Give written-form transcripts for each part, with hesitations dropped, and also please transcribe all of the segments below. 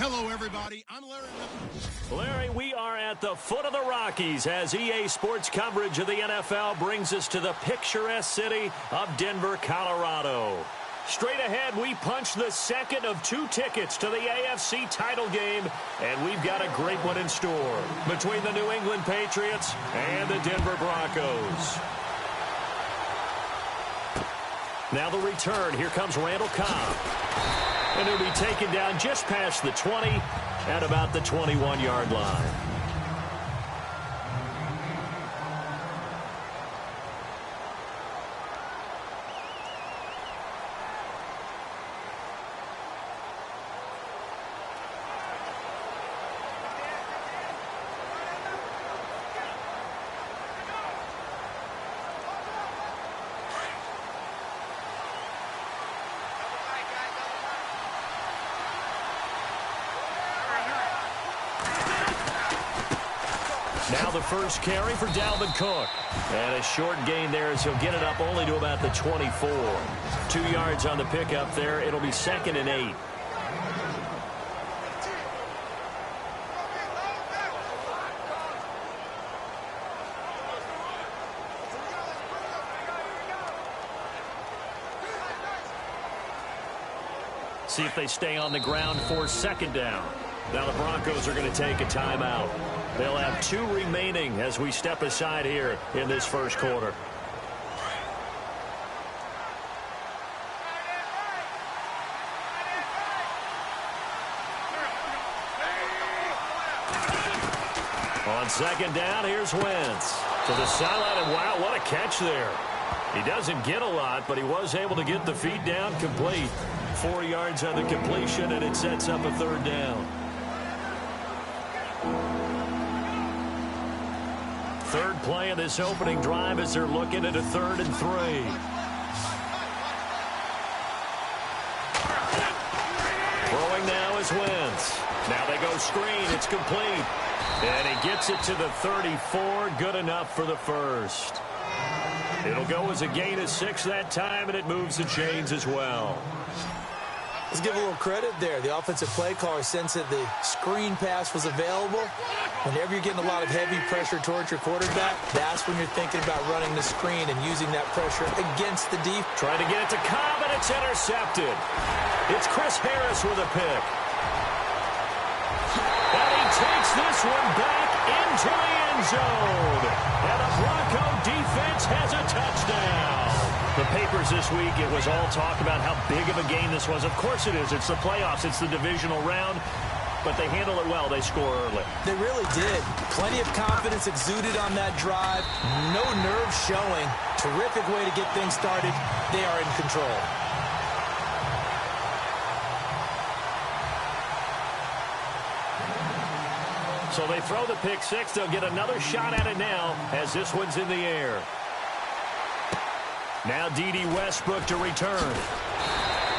Hello, everybody. I'm Larry. Larry, we are at the foot of the Rockies as EA Sports coverage of the NFL brings us to the picturesque city of Denver, Colorado. Straight ahead, we punch the second of 2 tickets to the AFC title game, and we've got a great one in store between the New England Patriots and the Denver Broncos. Now the return. Here comes Randall Cobb. And he'll be taken down just past the 20 at about the 21-yard line. Now the first carry for Dalvin Cook. And a short gain there as he'll get it up only to about the 24. 2 yards on the pickup there. It'll be 2nd and 8. See if they stay on the ground for 2nd down. Now the Broncos are going to take a timeout. They'll have 2 remaining as we step aside here in this first quarter. On 2nd down, here's Wentz to the sideline, and wow, what a catch there. He doesn't get a lot, but he was able to get the feet down complete. 4 yards on the completion, and it sets up a 3rd down. 3rd play of this opening drive as they're looking at a 3rd and 3. Throwing now is Wentz. Now they go screen. It's complete. And he gets it to the 34. Good enough for the first. It'll go as a gain of 6 that time, and it moves the chains as well. Let's give a little credit there. The offensive play caller sensed that the screen pass was available. Whenever you're getting a lot of heavy pressure towards your quarterback, that's when you're thinking about running the screen and using that pressure against the deep. Trying to get it to Cobb, and it's intercepted. It's Chris Harris with a pick. And he takes this one back into the end zone. And the Bronco defense has a touchdown. The papers this week, it was all talk about how big of a game this was. Of course it is. It's the playoffs. It's the divisional round. But they handle it well. They score early. They really did. Plenty of confidence exuded on that drive. No nerves showing. Terrific way to get things started. They are in control. So they throw the pick 6. They'll get another shot at it now as this one's in the air. Now D.D. Westbrook to return.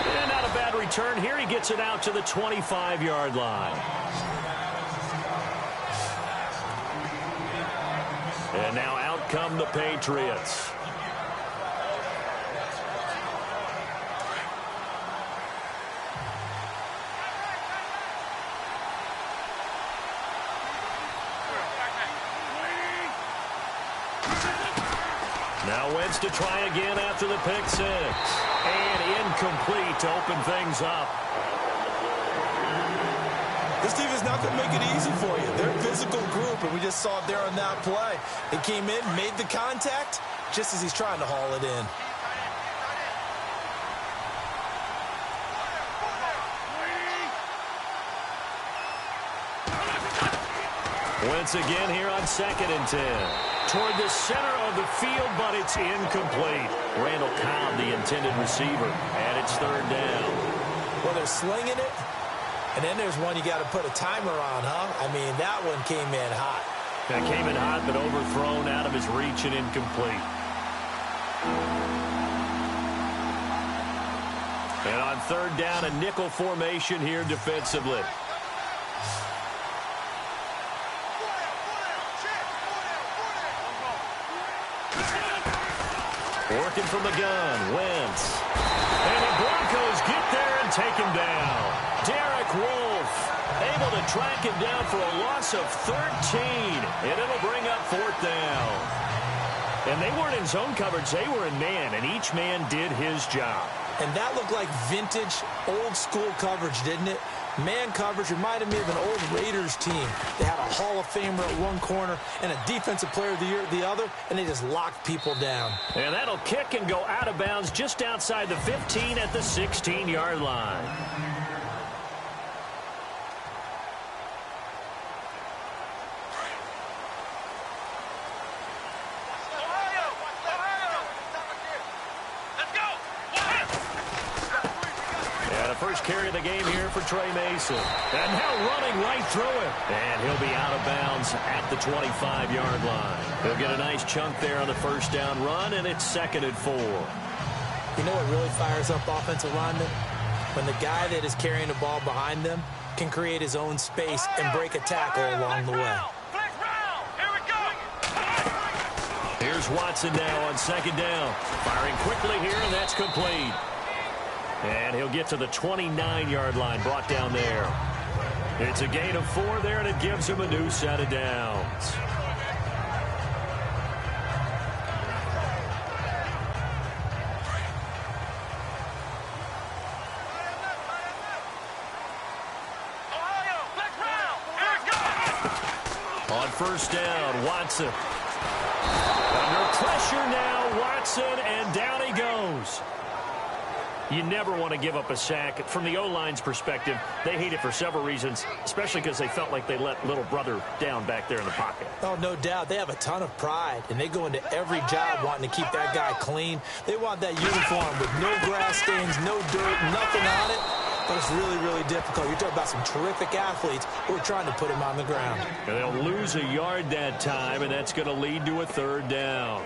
And not a bad return here. He gets it out to the 25-yard line. And now out come the Patriots. Now Wentz to try again after the pick 6. And incomplete to open things up. This team is not going to make it easy for you. They're a physical group, and we just saw it there on that play. He came in, made the contact, just as he's trying to haul it in. Wentz again here on 2nd and 10. Toward the center of the field, but it's incomplete. Randall Cobb, the intended receiver, and it's 3rd down. Well, they're slinging it, and then there's one you got to put a timer on, huh? I mean, that one came in hot. That came in hot, but overthrown out of his reach and incomplete. And on 3rd down, a nickel formation here defensively. Working from the gun, Wentz. And the Broncos get there and take him down. Derek Wolfe track him down for a loss of 13, and it'll bring up 4th down. And they weren't in zone coverage. They were in man, and each man did his job. And that looked like vintage, old-school coverage, didn't it? Man coverage reminded me of an old Raiders team. They had a Hall of Famer at one corner and a Defensive Player of the Year at the other, and they just locked people down. And that'll kick and go out of bounds just outside the 15 at the 16-yard line. First carry of the game here for Trey Mason. And now running right through it. And he'll be out of bounds at the 25-yard line. He'll get a nice chunk there on the first down run, and it's 2nd and 4. You know what really fires up offensive linemen? When the guy that is carrying the ball behind them can create his own space and break a tackle along the way. Here's Watson now on 2nd down. Firing quickly here, and that's complete. And he'll get to the 29-yard line, brought down there. It's a gain of 4 there, and it gives him a new set of downs. On first down, Watson. Under pressure now, Watson, and down he goes. You never want to give up a sack. From the O-line's perspective, they hate it for several reasons, especially because they felt like they let little brother down back there in the pocket. Oh, no doubt. They have a ton of pride, and they go into every job wanting to keep that guy clean. They want that uniform with no grass stains, no dirt, nothing on it. But it's really, really difficult. You're talking about some terrific athletes who are trying to put him on the ground. And they'll lose a yard that time, and that's going to lead to a 3rd down.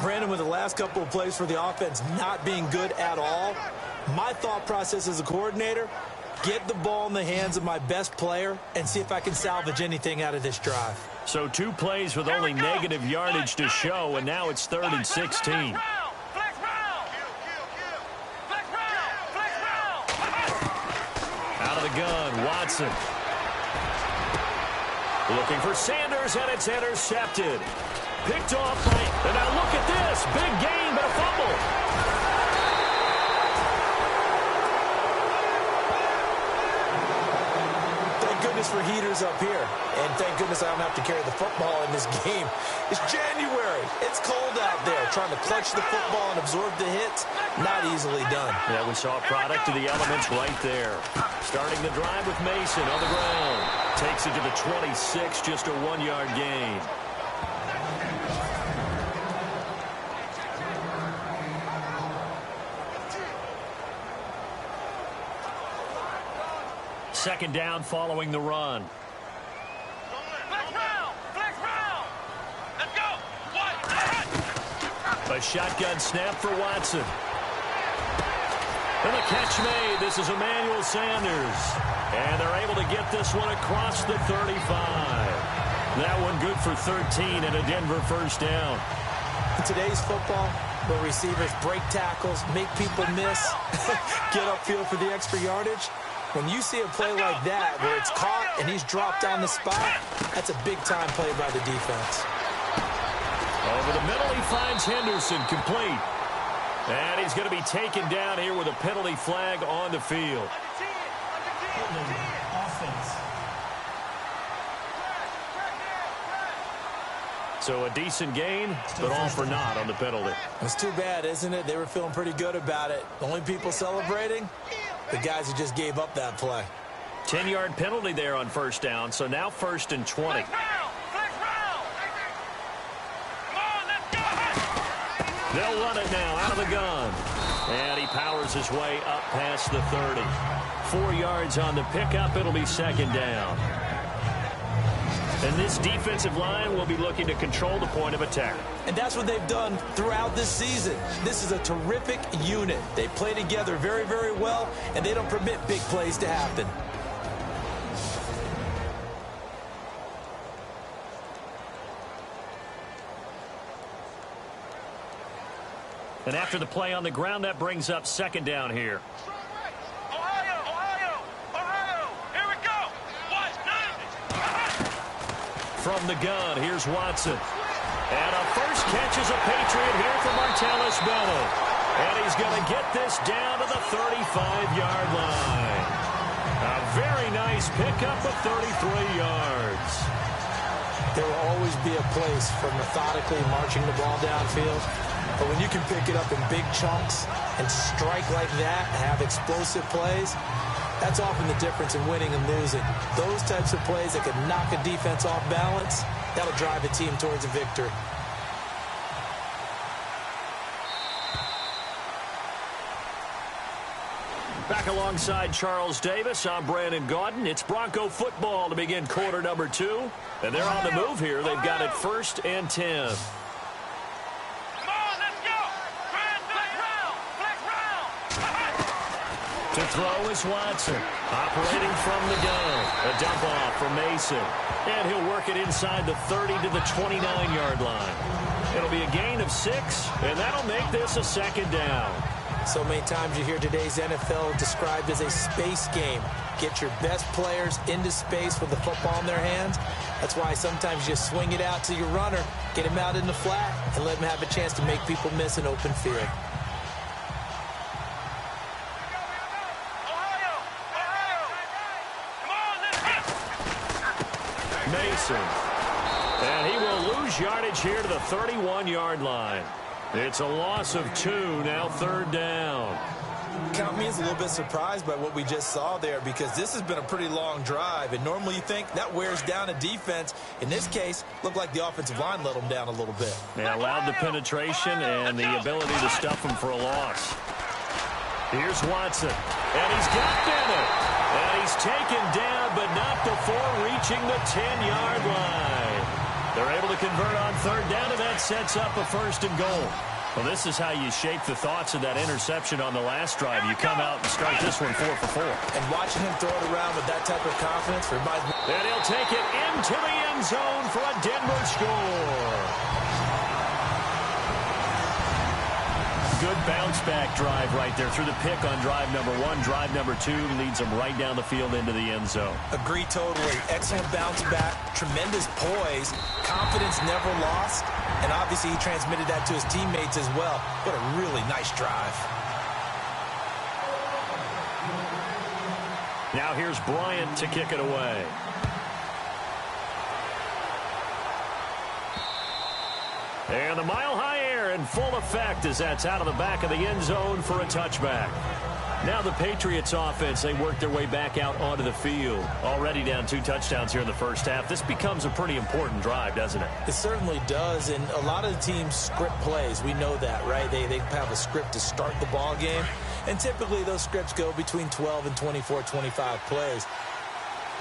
Brandon, with the last couple of plays for the offense not being good at all, my thought process as a coordinator, get the ball in the hands of my best player and see if I can salvage anything out of this drive. So 2 plays with only negative yardage to show, and now it's 3rd and 16. Out of the gun, Watson. Looking for Sanders, and it's intercepted. Picked off by, and now look at this. Big gain, but a fumble. Thank goodness for heaters up here. And thank goodness I don't have to carry the football in this game. It's January. It's cold out there. Trying to clutch the football and absorb the hits, not easily done. Yeah, we saw a product of the elements right there. Starting the drive with Mason on the ground. Takes it to the 26, just a 1-yard gain. Second down following the run. Let's go. A shotgun snap for Watson. And the catch made. This is Emmanuel Sanders. And they're able to get this one across the 35. That one good for 13 and a Denver first down. In today's football, where receivers break tackles, make people miss, get upfield for the extra yardage, when you see a play like that where it's caught and he's dropped on the spot, that's a big-time play by the defense. Over the middle, he finds Henderson, complete. And he's going to be taken down here with a penalty flag on the field. So a decent gain, but all for naught on the penalty. It's too bad, isn't it? They were feeling pretty good about it. The only people celebrating, the guys who just gave up that play. 10-yard penalty there on first down, so now 1st and 20. They'll run it now out of the gun. And he powers his way up past the 30. 4 yards on the pickup. It'll be 2nd down. And this defensive line will be looking to control the point of attack. And that's what they've done throughout this season. This is a terrific unit. They play together very, very well, and they don't permit big plays to happen. And after the play on the ground, that brings up 2nd down here. Ohio, here we go. What? from the gun. Here's Watson. And a first catch is a Patriot here for Martellus Bennett. And he's going to get this down to the 35-yard line. A very nice pickup of 33 yards. There will always be a place for methodically marching the ball downfield. But when you can pick it up in big chunks and strike like that and have explosive plays, that's often the difference in winning and losing. Those types of plays that can knock a defense off balance, that'll drive a team towards a victory. Back alongside Charles Davis, I'm Brandon Gaudin. It's Bronco football to begin quarter number 2. And they're on the move here. They've got it 1st and 10. To throw is Watson. Operating from the gun. A dump off for Mason. And he'll work it inside the 30 to the 29-yard line. It'll be a gain of 6, and that'll make this a 2nd down. So many times you hear today's NFL described as a space game. Get your best players into space with the football in their hands. That's why sometimes you swing it out to your runner, get him out in the flat, and let him have a chance to make people miss an open field. Mason. And he will lose yardage here to the 31-yard line. It's a loss of 2, now 3rd down. Count me as a little bit surprised by what we just saw there, because this has been a pretty long drive, and normally you think that wears down a defense. In this case, looked like the offensive line let them down a little bit. They allowed the penetration and the ability to stuff them for a loss. Here's Watson, and he's got Bennett. And he's taken down, but not before reaching the 10-yard line. They're able to convert on 3rd down, and that sets up a 1st and goal. Well, this is how you shape the thoughts of that interception on the last drive. You come out and start this one 4 for 4. And watching him throw it around with that type of confidence reminds me. And he'll take it into the end zone for a Denver score. Good bounce-back drive right there through the pick on drive number 1. Drive number 2 leads them right down the field into the end zone. Agree totally. Excellent bounce-back, tremendous poise, confidence never lost, and obviously he transmitted that to his teammates as well. What a really nice drive. Now here's Bryant to kick it away. And the mile-high air in full effect as that's out of the back of the end zone for a touchback. Now the Patriots offense, they work their way back out onto the field. Already down 2 touchdowns here in the first half. This becomes a pretty important drive, doesn't it? It certainly does, and a lot of the teams script plays. We know that, right? They have a script to start the ball game, and typically those scripts go between 12 and 24, 25 plays.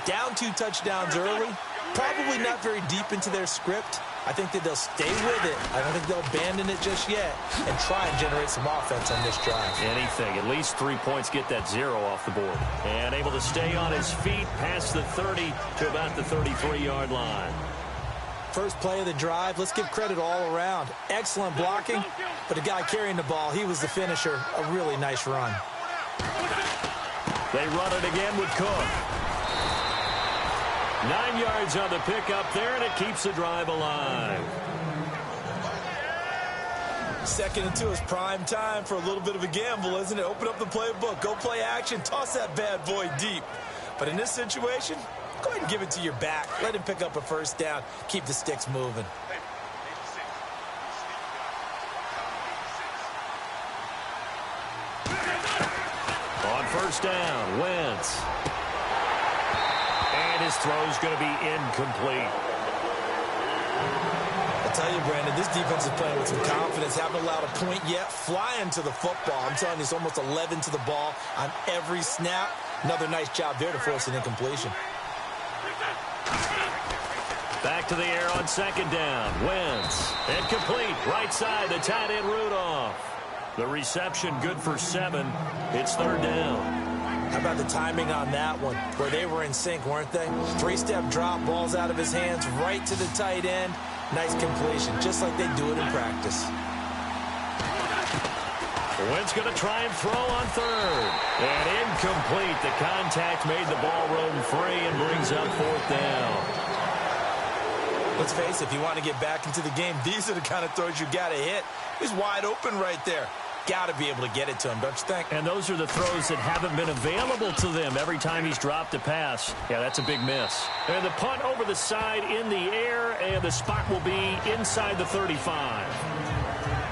Down 2 touchdowns early, probably not very deep into their script. I think that they'll stay with it. I don't think they'll abandon it just yet and try and generate some offense on this drive. Anything. At least 3 points, get that 0 off the board. And able to stay on his feet past the 30 to about the 33-yard line. First play of the drive, let's give credit all around. Excellent blocking, but the guy carrying the ball, he was the finisher. A really nice run. They run it again with Cook. 9 yards on the pickup there, and it keeps the drive alive. 2nd and 2 is prime time for a little bit of a gamble, isn't it? Open up the playbook, go play action, toss that bad boy deep. But in this situation, go ahead and give it to your back. Let him pick up a 1st down. Keep the sticks moving. On 1st down, Wentz. And his throw's going to be incomplete. I'll tell you, Brandon, this defense is playing with some confidence. Haven't allowed a point yet. Flying to the football. I'm telling you, it's almost 11 to the ball on every snap. Another nice job there to force an incompletion. Back to the air on 2nd down. Wentz. Incomplete. Right side, the tight end Rudolph. The reception good for 7. It's 3rd down. How about the timing on that one, where they were in sync, weren't they? 3-step drop, ball's out of his hands, right to the tight end. Nice completion, just like they do it in practice. Wentz going to try and throw on 3rd. And incomplete. The contact made the ball roam free and brings up 4th down. Let's face it, if you want to get back into the game, these are the kind of throws you got to hit. He's wide open right there. Got to be able to get it to him, don't you think? And those are the throws that haven't been available to them every time he's dropped a pass. Yeah, that's a big miss. And the punt over the side in the air, and the spot will be inside the 35.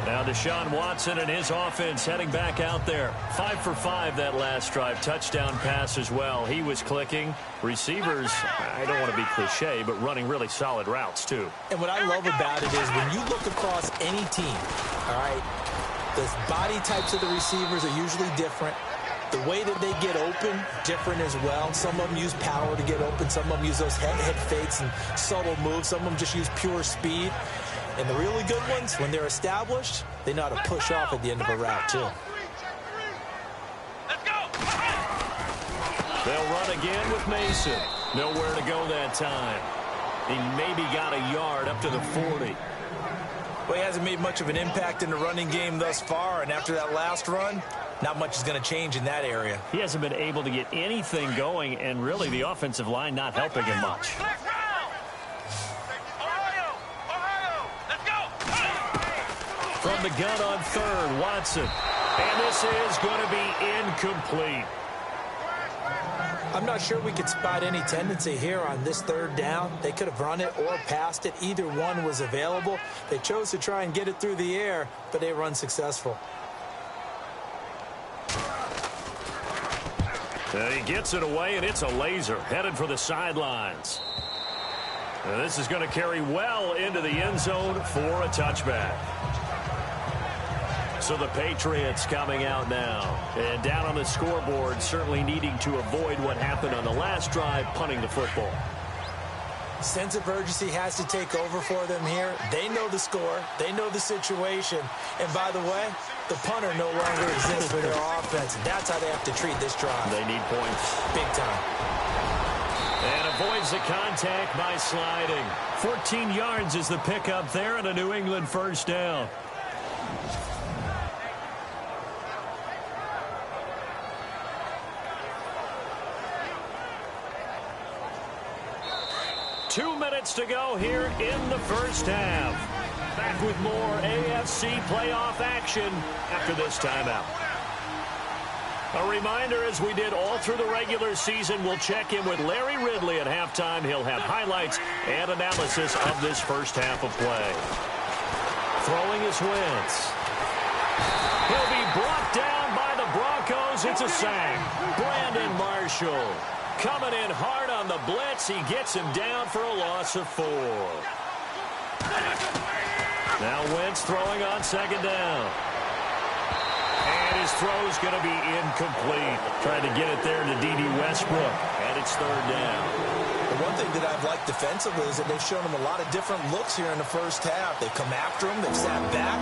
Now Deshaun Watson and his offense heading back out there. 5 for 5 that last drive. Touchdown pass as well. He was clicking. Receivers, I don't want to be cliche, but running really solid routes too. And what I love about it is when you look across any team, all right, the body types of the receivers are usually different. The way that they get open, different as well. Some of them use power to get open. Some of them use those head fakes and subtle moves. Some of them just use pure speed. And the really good ones, when they're established, they know how to push off at the end of a route, too. They'll run again with Mason. Nowhere to go that time. He maybe got a yard up to the 40. Well, he hasn't made much of an impact in the running game thus far, and after that last run, not much is going to change in that area. He hasn't been able to get anything going, and really the offensive line not helping him much. From the gun on third, Watson. And this is going to be incomplete. I'm not sure we could spot any tendency here on this third down. They could have run it or passed it. Either one was available. They chose to try and get it through the air, but they were unsuccessful. He gets it away, and it's a laser headed for the sidelines. And this is going to carry well into the end zone for a touchback. So the Patriots coming out now. And down on the scoreboard, certainly needing to avoid what happened on the last drive, punting the football. Sense of urgency has to take over for them here. They know the score. They know the situation. And by the way, the punter no longer exists for their offense. And that's how they have to treat this drive. They need points. Big time. And avoids the contact by sliding. 14 yards is the pickup there, and a New England first down. Two minutes to go here in the first half. Back with more AFC playoff action after this timeout. A reminder, as we did all through the regular season, we'll check in with Larry Ridley at halftime. He'll have highlights and analysis of this first half of play. Throwing is Wentz. He'll be brought down by the Broncos. It's a sack. Brandon Marshall coming in hard on the blitz. He gets him down for a loss of 4. Now Wentz throwing on second down. And his throw's going to be incomplete. Trying to get it there to D.D. Westbrook. And it's third down. The one thing that I've liked defensively is that they've shown him a lot of different looks here in the first half. They've come after him. They've sat back.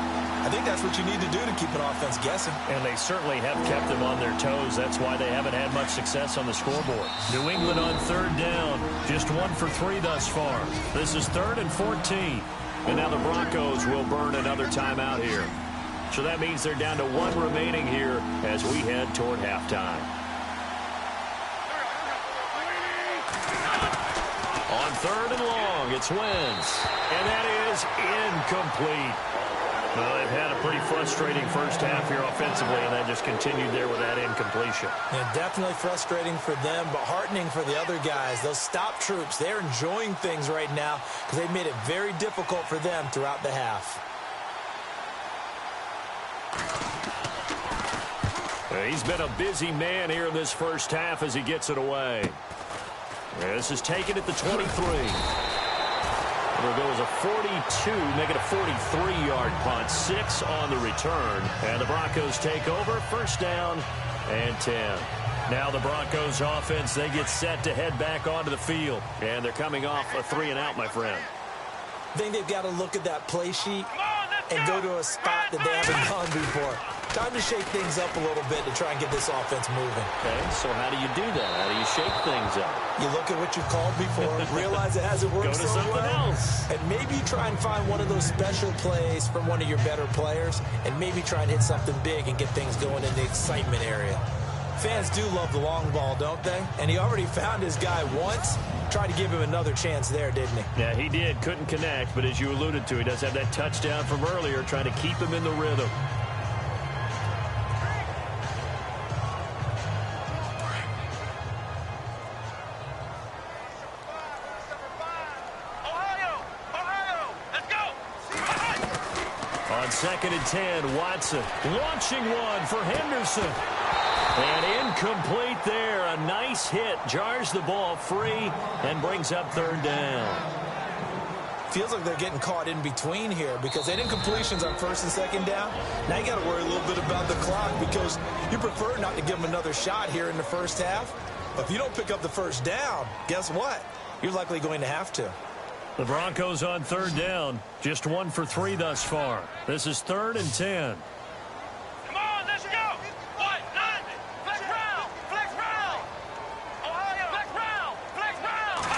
I think that's what you need to do to keep an offense guessing. And they certainly have kept them on their toes. That's why they haven't had much success on the scoreboard. New England on third down. Just 1 for 3 thus far. This is 3rd and 14. And now the Broncos will burn another timeout here. So that means they're down to 1 remaining here as we head toward halftime. On 3rd and long, it's Wentz. And that is incomplete. Well, they've had a pretty frustrating first half here offensively, and that just continued there with that incompletion. Yeah, definitely frustrating for them, but heartening for the other guys. Those stop troops, they're enjoying things right now because they've made it very difficult for them throughout the half. He's been a busy man here in this first half as he gets it away. This is taken at the 23. There goes a 42, make it a 43-yard punt. 6 on the return. And the Broncos take over. First down and 10. Now the Broncos offense, they get set to head back onto the field. And they're coming off a 3-and-out, my friend. I think they've got to look at that play sheet and go to a spot that they haven't gone before. Time to shake things up a little bit to try and get this offense moving. Okay, so how do you do that? How do you shake things up? You look at what you've called before, realize it hasn't worked so well, else. and maybe try and find one of those special plays from one of your better players, and maybe try and hit something big and get things going in the excitement area. Fans do love the long ball, don't they? And he already found his guy once. Tried to give him another chance there, didn't he? Yeah, he did. Couldn't connect, but as you alluded to, he does have that touchdown from earlier, trying to keep him in the rhythm. On 2nd and 10, Watson launching one for Henderson. And incomplete there. A nice hit. Jars the ball free and brings up 3rd down. Feels like they're getting caught in between here because they didn't completions on 1st and 2nd down. Now you got to worry a little bit about the clock because you prefer not to give them another shot here in the first half. But if you don't pick up the 1st down, guess what? You're likely going to have to. The Broncos on 3rd down. Just 1 for 3 thus far. This is 3rd and 10. Come on, let's go. What? None. Flex round. Flex round. Ohio. Flex round. Flex round.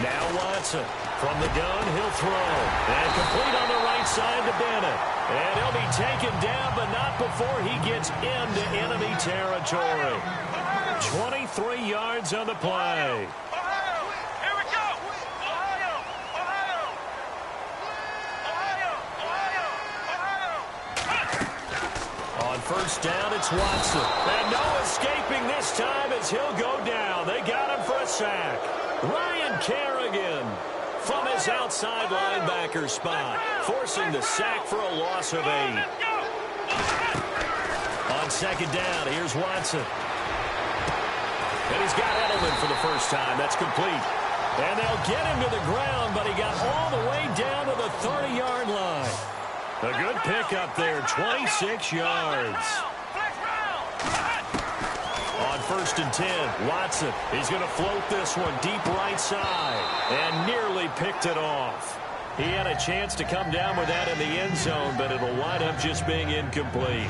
Now Watson. From the gun, he'll throw. And complete on the right side to Bennett. And he'll be taken down, but not before he gets into enemy territory. 23 yards on the play. On 1st down, it's Watson. And no escaping this time as he'll go down. They got him for a sack. Ryan Kerrigan from his outside linebacker spot, forcing the sack for a loss of 8. On 2nd down, here's Watson. And he's got Edelman for the first time. That's complete. And they'll get him to the ground, but he got all the way down to the 30-yard line. A good pickup there, 26 yards. On 1st and 10, Watson. He's going to float this one deep right side and nearly picked it off. He had a chance to come down with that in the end zone, but it'll wind up just being incomplete.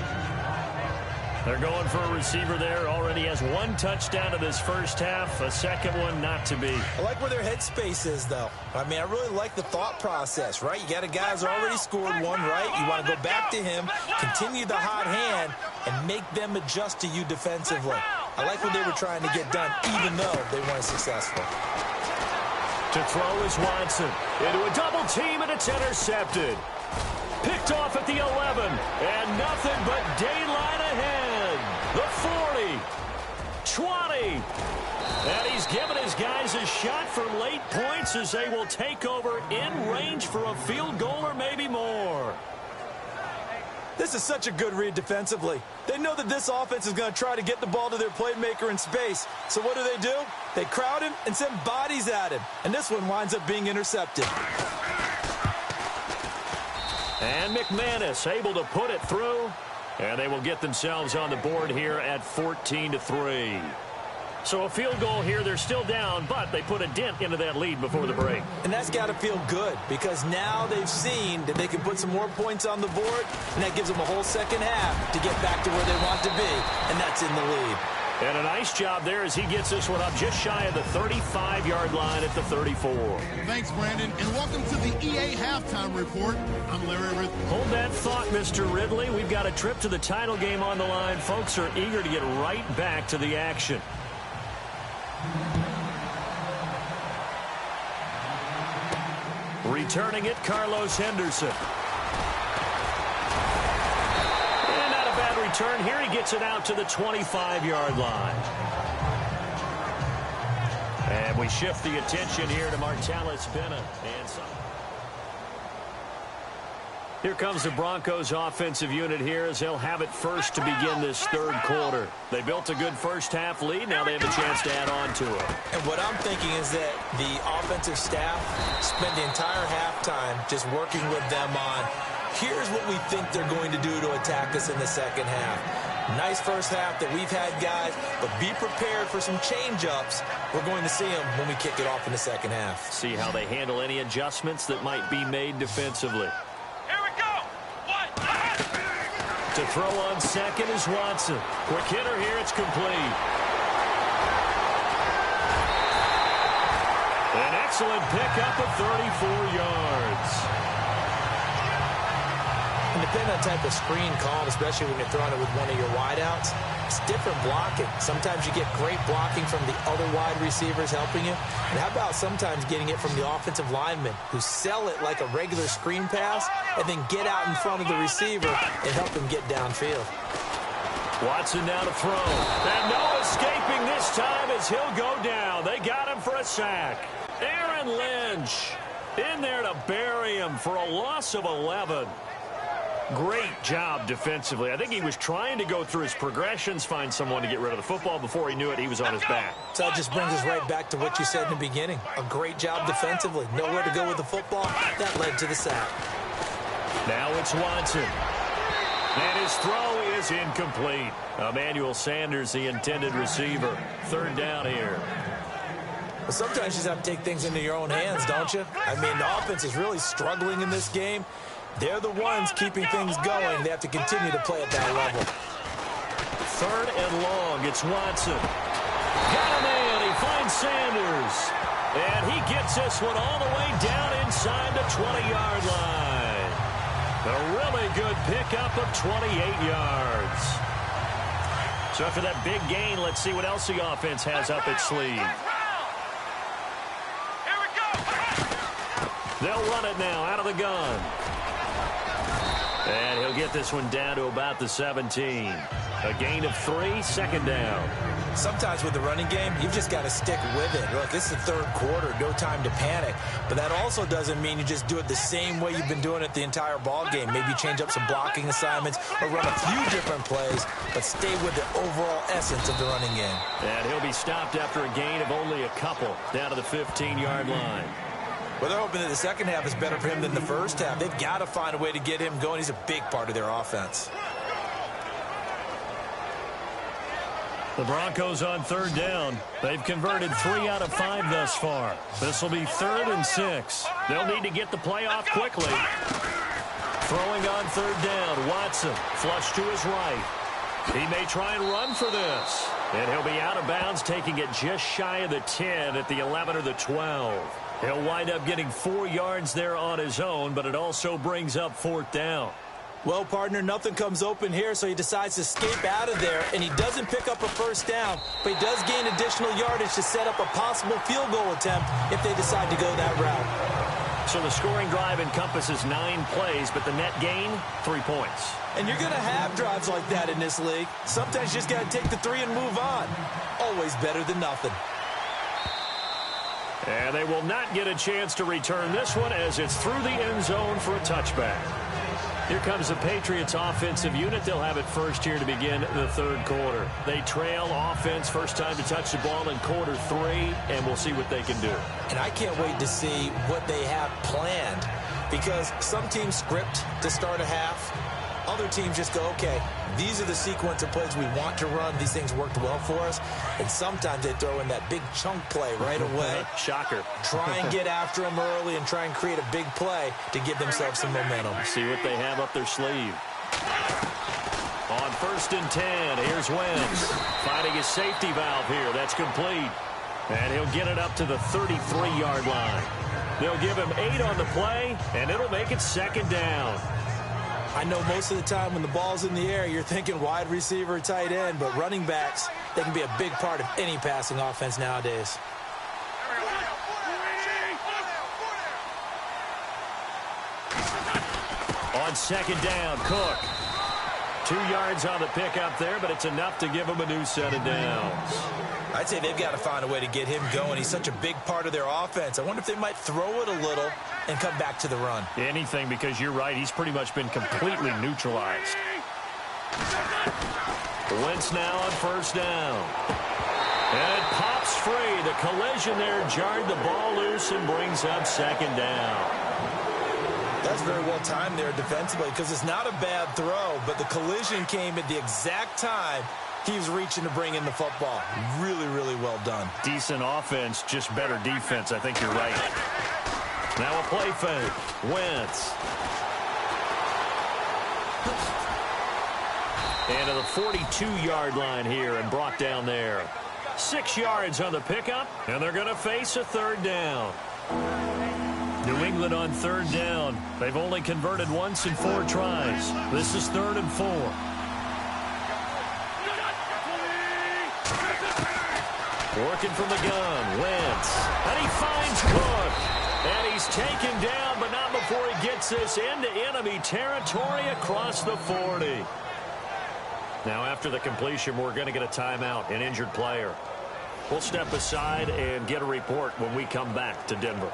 They're going for a receiver there. Already has 1 touchdown in this first half. A second one not to be. I like where their headspace is, though. I mean, I really like the thought process, right? You got a guy who's already scored 1, right? You want to go back to him, continue the hot hand, and make them adjust to you defensively. I like what they were trying to get done, even though they weren't successful. To throw is Watson. Into a double team, and it's intercepted. Picked off at the 11, and nothing but daylight ahead. The 40, 20, and he's given his guys a shot for late points as they will take over in range for a field goal or maybe more. This is such a good read defensively. They know that this offense is going to try to get the ball to their playmaker in space. So what do? They crowd him and send bodies at him. And this one winds up being intercepted. And McManus able to put it through. And they will get themselves on the board here at 14-3. So a field goal here. They're still down, but they put a dent into that lead before the break. And that's got to feel good because now they've seen that they can put some more points on the board, and that gives them a whole second half to get back to where they want to be, and that's in the lead. And a nice job there as he gets this one up just shy of the 35-yard line at the 34. Thanks, Brandon, and welcome to the EA Halftime Report. I'm Larry Ridley. Hold that thought, Mr. Ridley. We've got a trip to the title game on the line. Folks are eager to get right back to the action. Returning it, Carlos Henderson. And not a bad return. Here he gets it out to the 25-yard line. And we shift the attention here to Martellus Bennett. And here comes the Broncos offensive unit here as they'll have it first to begin this third quarter. They built a good first half lead. Now they have a chance to add on to it. And what I'm thinking is that the offensive staff spent the entire halftime just working with them on, here's what we think they're going to do to attack us in the second half. Nice first half that we've had, guys, but be prepared for some change-ups. We're going to see them when we kick it off in the second half. See how they handle any adjustments that might be made defensively. To throw on second is Watson. Quick hitter here, it's complete. An excellent pickup of 34 yards. And depending on the type of screen called, especially when you're throwing it with one of your wideouts, it's different blocking. Sometimes you get great blocking from the other wide receivers helping you. And how about sometimes getting it from the offensive linemen who sell it like a regular screen pass and then get out in front of the receiver and help him get downfield. Watson now to throw. And no escaping this time as he'll go down. They got him for a sack. Aaron Lynch in there to bury him for a loss of 11. Great job defensively. I think he was trying to go through his progressions, find someone to get rid of the football. Before he knew it, he was on his back. So that just brings us right back to what you said in the beginning. A great job defensively. Nowhere to go with the football. That led to the sack. Now it's Watson. And his throw is incomplete. Emmanuel Sanders, the intended receiver. Third down here. Well, sometimes you just have to take things into your own hands, don't you? I mean, the offense is really struggling in this game. They're the ones keeping things going. They have to continue to play at that level. Third and long. It's Watson. Got a man. He finds Sanders. And he gets this one all the way down inside the 20-yard line. A really good pickup of 28 yards. So after that big gain, let's see what else the offense has up its sleeve. They'll run it now out of the gun. And he'll get this one down to about the 17. A gain of 3, second down. Sometimes with the running game, you've just got to stick with it. Look, it's the third quarter, no time to panic. But that also doesn't mean you just do it the same way you've been doing it the entire ball game. Maybe change up some blocking assignments or run a few different plays, but stay with the overall essence of the running game. And he'll be stopped after a gain of only a couple, down to the 15-yard line. Well, they're hoping that the second half is better for him than the first half. They've got to find a way to get him going. He's a big part of their offense. The Broncos on third down. They've converted 3 out of 5 thus far. This will be 3rd and 6. They'll need to get the play off quickly. Throwing on third down, Watson. Flush to his right. He may try and run for this. And he'll be out of bounds, taking it just shy of the 10 at the 11 or the 12. He'll wind up getting 4 yards there on his own, but it also brings up 4th down. Well, partner, nothing comes open here, so he decides to escape out of there, and he doesn't pick up a first down, but he does gain additional yardage to set up a possible field goal attempt if they decide to go that route. So the scoring drive encompasses 9 plays, but the net gain, 3 points. And you're going to have drives like that in this league. Sometimes you just got to take the 3 and move on. Always better than nothing. And they will not get a chance to return this one as it's through the end zone for a touchback. Here comes the Patriots offensive unit. They'll have it first here to begin the third quarter. They trail offense, first time to touch the ball in quarter 3, and we'll see what they can do. And I can't wait to see what they have planned, because some teams script to start a half. Other teams just go, okay, these are the sequence of plays we want to run. These things worked well for us. And sometimes they throw in that big chunk play right away. Shocker. Try and get after them early and try and create a big play to give themselves some momentum. See what they have up their sleeve. On 1st and 10, here's Wentz. Finding his safety valve here. That's complete. And he'll get it up to the 33-yard line. They'll give him 8 on the play, and it'll make it 2nd down. I know most of the time when the ball's in the air, you're thinking wide receiver, tight end, but running backs, they can be a big part of any passing offense nowadays. On 2nd down, Cook. 2 yards on the pickup there, but it's enough to give him a new set of downs. I'd say they've got to find a way to get him going. He's such a big part of their offense. I wonder if they might throw it a little and come back to the run. Anything, because you're right. He's pretty much been completely neutralized. Wentz now on 1st down. And it pops free. The collision there jarred the ball loose and brings up 2nd down. That's very well timed there defensively, because it's not a bad throw, but the collision came at the exact time he was reaching to bring in the football. Really, really well done. Decent offense, just better defense. I think you're right. Now a play fake. Wentz. And to the 42-yard line here and brought down there. 6 yards on the pickup, and they're going to face a 3rd down. New England on 3rd down. They've only converted once in 4 tries. This is 3rd and 4. Working from the gun, Wentz. And he finds Cook. And he's taken down, but not before he gets this into enemy territory across the 40. Now, after the completion, we're going to get a timeout, an injured player. We'll step aside and get a report when we come back to Denver.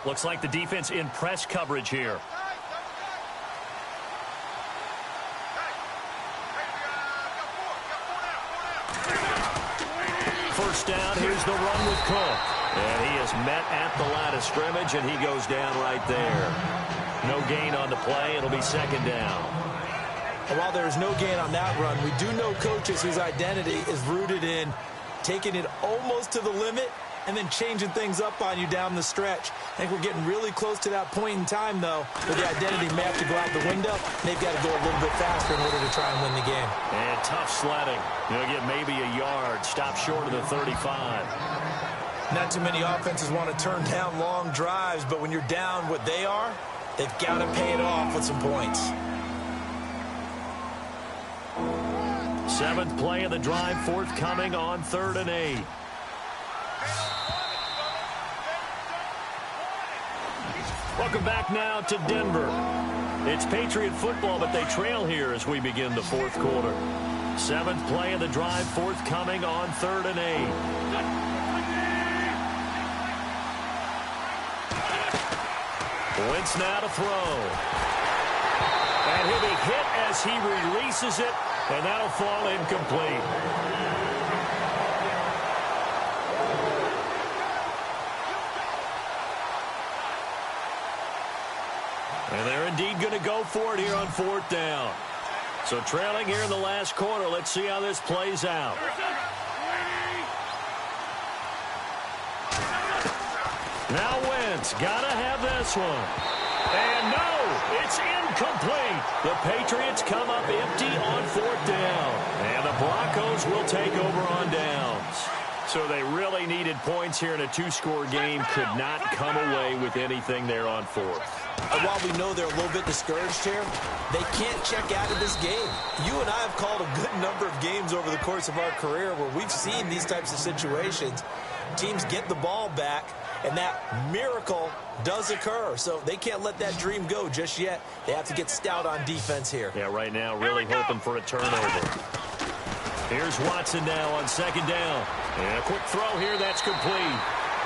Looks like the defense in press coverage here. First down, here's the run with Cook. And he is met at the line of scrimmage, and he goes down right there. No gain on the play. It'll be second down. And while there is no gain on that run, we do know coaches whose identity is rooted in taking it almost to the limit and then changing things up on you down the stretch. I think we're getting really close to that point in time, though, where the identity may have to go out the window. They've got to go a little bit faster in order to try and win the game. And tough sledding. You'll get maybe a yard. Stop short of the 35. Not too many offenses want to turn down long drives, but when you're down what they are, they've got to pay it off with some points. Seventh play of the drive forthcoming on 3rd and 8. Welcome back now to Denver. It's Patriot football, but they trail here as we begin the 4th quarter. 7th play of the drive forthcoming on 3rd and 8. Wentz now to throw. And he'll be hit as he releases it, and that'll fall incomplete. And they're indeed going to go for it here on 4th down. So trailing here in the last quarter. Let's see how this plays out. Now Wentz, gotta have this one. And no, it's incomplete. The Patriots come up empty on 4th down. And the Broncos will take over on downs. So they really needed points here in a 2-score game. Could not come away with anything there on 4th. And while we know they're a little bit discouraged here, they can't check out of this game. You and I have called a good number of games over the course of our career where we've seen these types of situations. Teams get the ball back, and that miracle does occur. So they can't let that dream go just yet. They have to get stout on defense here. Yeah, right now really hoping for a turnover. Here's Watson now on 2nd down. And a quick throw here, that's complete.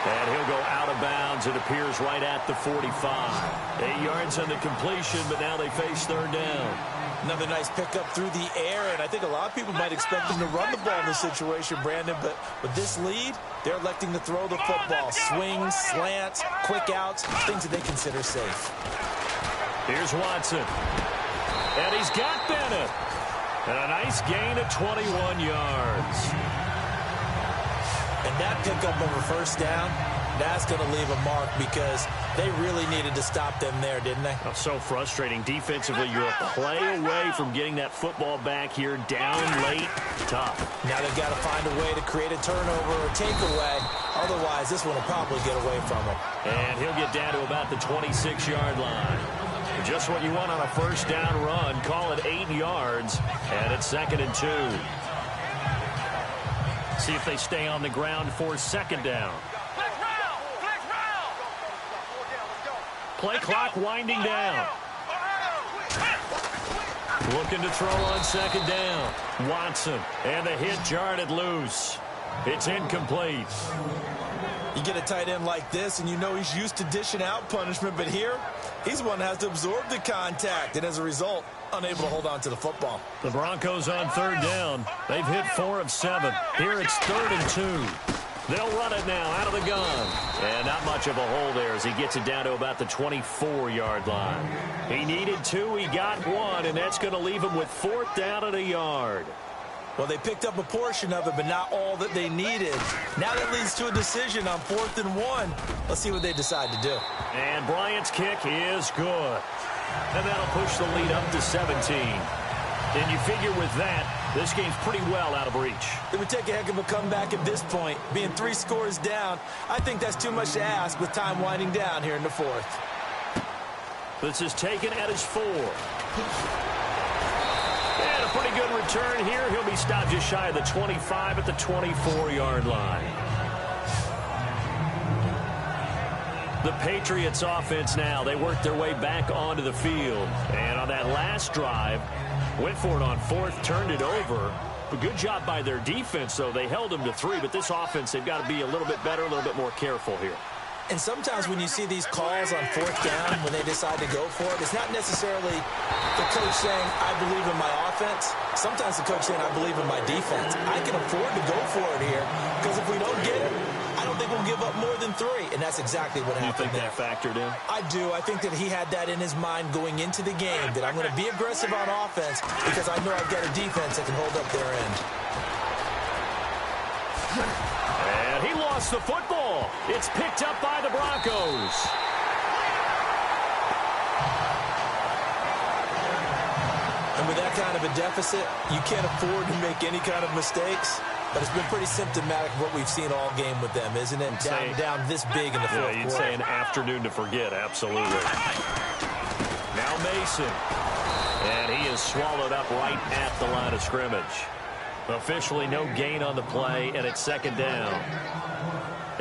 And he'll go out of bounds. It appears right at the 45. 8 yards on the completion, but now they face 3rd down. Another nice pickup through the air, and I think a lot of people might expect them to run the ball in this situation, Brandon, but with this lead, they're electing to throw the football. Swings, slants, quick outs, things that they consider safe. Here's Watson. And he's got Bennett. And a nice gain of 21 yards. And that pickup of a 1st down, that's going to leave a mark because they really needed to stop them there, didn't they? Oh, so frustrating. Defensively, you're a play away from getting that football back here. Down late, tough. Now they've got to find a way to create a turnover or takeaway. Otherwise, this one will probably get away from them. And he'll get down to about the 26-yard line. Just what you want on a 1st down run. Call it 8 yards. And it's 2nd and 2. See if they stay on the ground for 2nd down. Play clock winding down. Looking to throw on 2nd down. Watson. And the hit jarred loose. It's incomplete. You get a tight end like this, and you know he's used to dishing out punishment, but here, he's the one that has to absorb the contact, and as a result, unable to hold on to the football. The Broncos on 3rd down. They've hit 4 of 7. Here it's 3rd and 2. They'll run it now out of the gun. And not much of a hole there as he gets it down to about the 24-yard line. He needed 2, he got 1, and that's going to leave him with 4th down and a yard. Well, they picked up a portion of it, but not all that they needed. Now that leads to a decision on 4th and 1. Let's see what they decide to do. And Bryant's kick is good. And that'll push the lead up to 17. And you figure with that, this game's pretty well out of reach. It would take a heck of a comeback at this point. Being 3 scores down, I think that's too much to ask with time winding down here in the 4th. This is taken at his 4. And a pretty good return here. He'll be stopped just shy of the 25 at the 24-yard line. The Patriots offense now, they work their way back onto the field. And on that last drive, went for it on fourth, turned it over. But good job by their defense, though. They held them to 3, but this offense, they've got to be a little bit better, a little bit more careful here. And sometimes when you see these calls on fourth down, when they decide to go for it, it's not necessarily the coach saying, I believe in my offense. Sometimes the coach saying, I believe in my defense. I can afford to go for it here because if we don't get it, I don't think we'll give up more than 3. And that's exactly what happened there. You think that factored in? I do. I think that he had that in his mind going into the game, that I'm going to be aggressive on offense because I know I've got a defense that can hold up their end. And he lost the football. It's picked up by the Broncos. And with that kind of a deficit, you can't afford to make any kind of mistakes. But it's been pretty symptomatic of what we've seen all game with them, isn't it? Down this big in the fourth quarter. You'd say an afternoon to forget, absolutely. Now Mason. And he is swallowed up right at the line of scrimmage. Officially no gain on the play, and it's second down.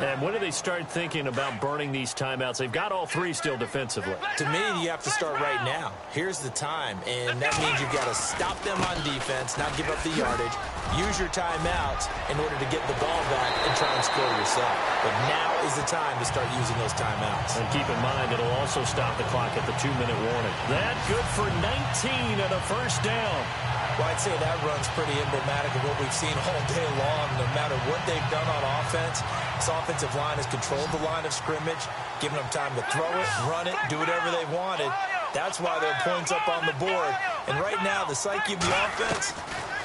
And when do they start thinking about burning these timeouts? They've got all 3 still defensively. To me, you have to start right now. Here's the time, and that means you've got to stop them on defense, not give up the yardage, use your timeouts in order to get the ball back and try and score yourself. But now is the time to start using those timeouts. And keep in mind, it'll also stop the clock at the 2-minute warning. That good for 19 and a first down. Well, I'd say that run's pretty emblematic of what we've seen all day long. No matter what they've done on offense, this offensive line has controlled the line of scrimmage, given them time to throw it, run it, do whatever they wanted. That's why there are points up on the board. And right now, the psyche of the offense,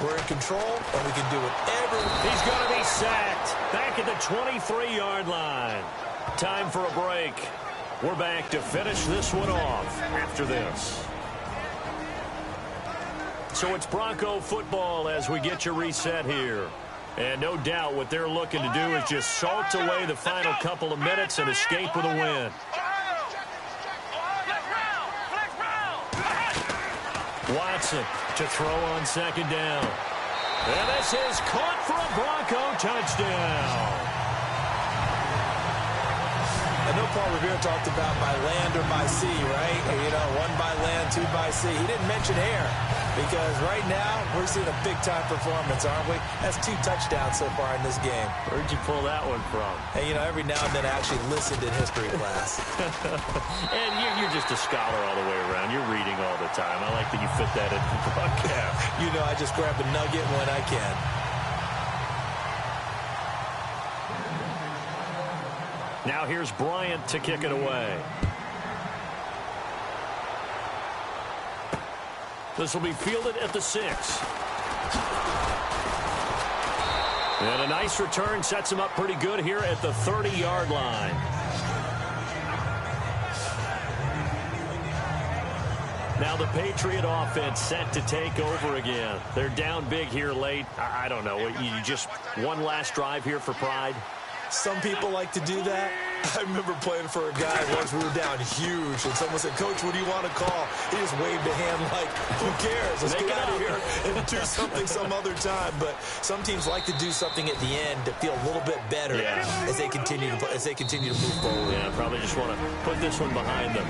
we're in control, and we can do whatever. He's going to be sacked back at the 23-yard line. Time for a break. We're back to finish this one off after this. So it's Bronco football as we get you reset here. And no doubt what they're looking to do is just salt away the final couple of minutes and escape with a win. Watson to throw on second down. And this is caught for a Bronco touchdown. I know Paul Revere talked about by land or by sea, right? You know, 1 by land, 2 by sea. He didn't mention air because right now we're seeing a big-time performance, aren't we? That's 2 touchdowns so far in this game. Where'd you pull that one from? Hey, you know, every now and then I actually listened in history class. And you're just a scholar all the way around. You're reading all the time. I like that you fit that in the broadcast. You know, I just grab a nugget when I can. Now here's Bryant to kick it away. This will be fielded at the 6. And a nice return sets him up pretty good here at the 30-yard line. Now the Patriot offense set to take over again. They're down big here late. I don't know. You just one last drive here for pride? Some people like to do that. I remember playing for a guy once. We were down huge, and someone said, Coach, what do you want to call? He just waved a hand like, who cares? Let's get out of here and do something some other time. But some teams like to do something at the end to feel a little bit better as they continue to move forward. Yeah, probably just want to put this one behind them.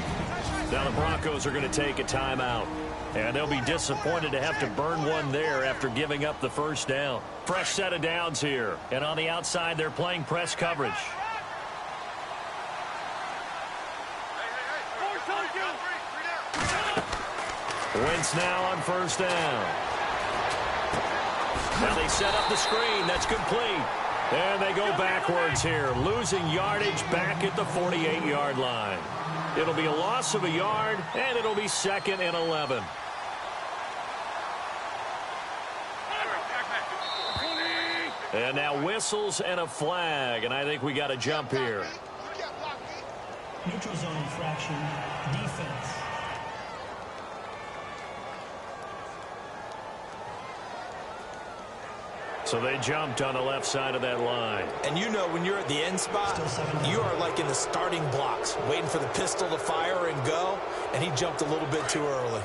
Now the Broncos are going to take a timeout. And they'll be disappointed to have to burn one there after giving up the first down. Fresh set of downs here. And on the outside, they're playing press coverage. Wentz now on first down. Now they set up the screen. That's complete. And they go backwards here, losing yardage back at the 48-yard line. It'll be a loss of a yard, and it'll be 2nd and 11. And now whistles and a flag, and I think we got a jump here. Neutral zone infraction, defense. So they jumped on the left side of that line. And you know when you're at the end spot, you are like in the starting blocks, waiting for the pistol to fire and go, and he jumped a little bit too early.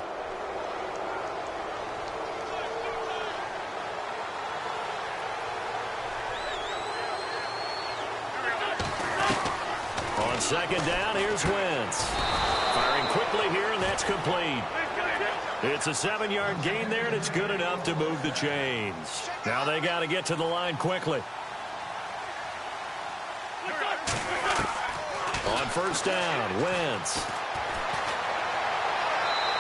On second down, here's Wentz. Firing quickly here, and that's complete. It's a 7-yard gain there, and it's good enough to move the chains. Now they got to get to the line quickly. On first down, Wentz.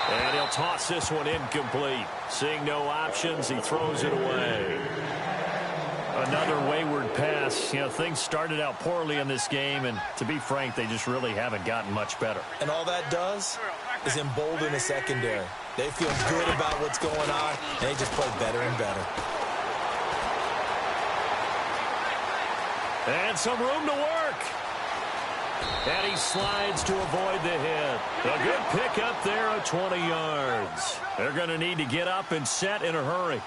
And he'll toss this one incomplete. Seeing no options, he throws it away. Another wayward pass. You know, things started out poorly in this game, and to be frank, they just really haven't gotten much better. And all that does is embolden the secondary. They feel good about what's going on, and they just play better and better. And some room to work. And he slides to avoid the hit. A good pickup there of 20 yards. They're going to need to get up and set in a hurry.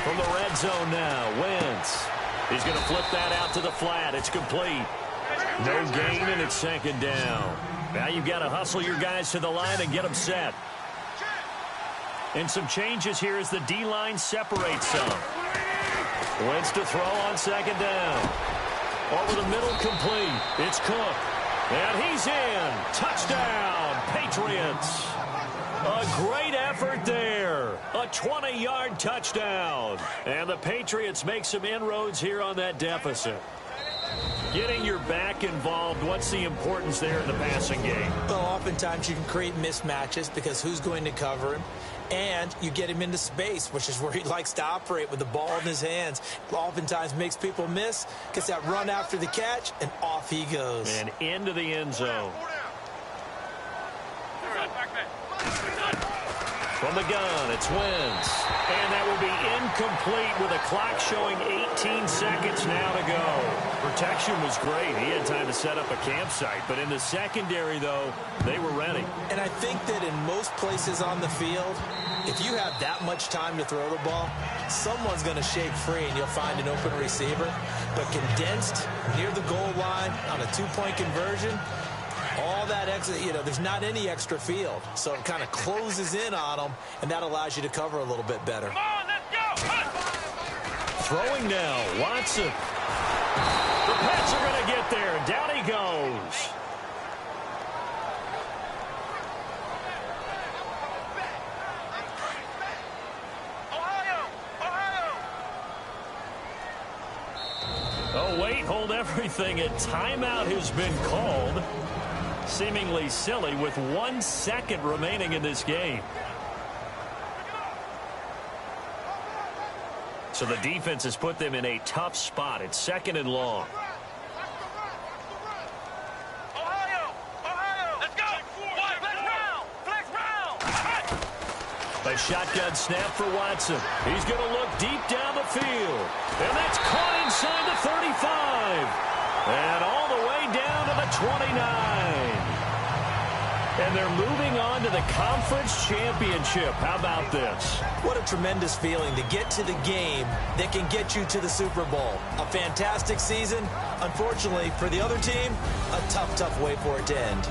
From the red zone now, Wentz. He's going to flip that out to the flat. It's complete. No gain, and it's second down. Now you've got to hustle your guys to the line and get them set. And some changes here as the D-line separates some. Wentz to throw on second down. Over the middle, complete. It's Cook. And he's in. Touchdown, Patriots. A great effort there. A 20-yard touchdown. And the Patriots make some inroads here on that deficit. Getting your back involved, what's the importance there in the passing game? Well, oftentimes you can create mismatches because who's going to cover him? And you get him into space, which is where he likes to operate with the ball in his hands. Oftentimes makes people miss, gets that run after the catch, and off he goes. And into the end zone. From the gun, it's Wentz. And that will be incomplete with a clock showing 18 seconds now to go. Protection was great. He had time to set up a campsite. But in the secondary, though, they were ready. And I think that in most places on the field, if you have that much time to throw the ball, someone's going to shake free and you'll find an open receiver. But condensed near the goal line on a two-point conversion, all that extra, there's not any extra field. So it kind of closes in on them, and that allows you to cover a little bit better. Come on, let's go. Throwing now, Watson. The Pats are going to get there. Down he goes. Oh, wait, hold everything. A timeout has been called. Seemingly silly with 1 second remaining in this game. So the defense has put them in a tough spot. It's second and long. Let's go. Flex round. A shotgun snap for Watson. He's going to look deep down the field. And that's caught inside the 35. And all the way down to the 29. And they're moving on to the conference championship. How about this? What a tremendous feeling to get to the game that can get you to the Super Bowl. A fantastic season. Unfortunately, for the other team, a tough, tough way for it to end.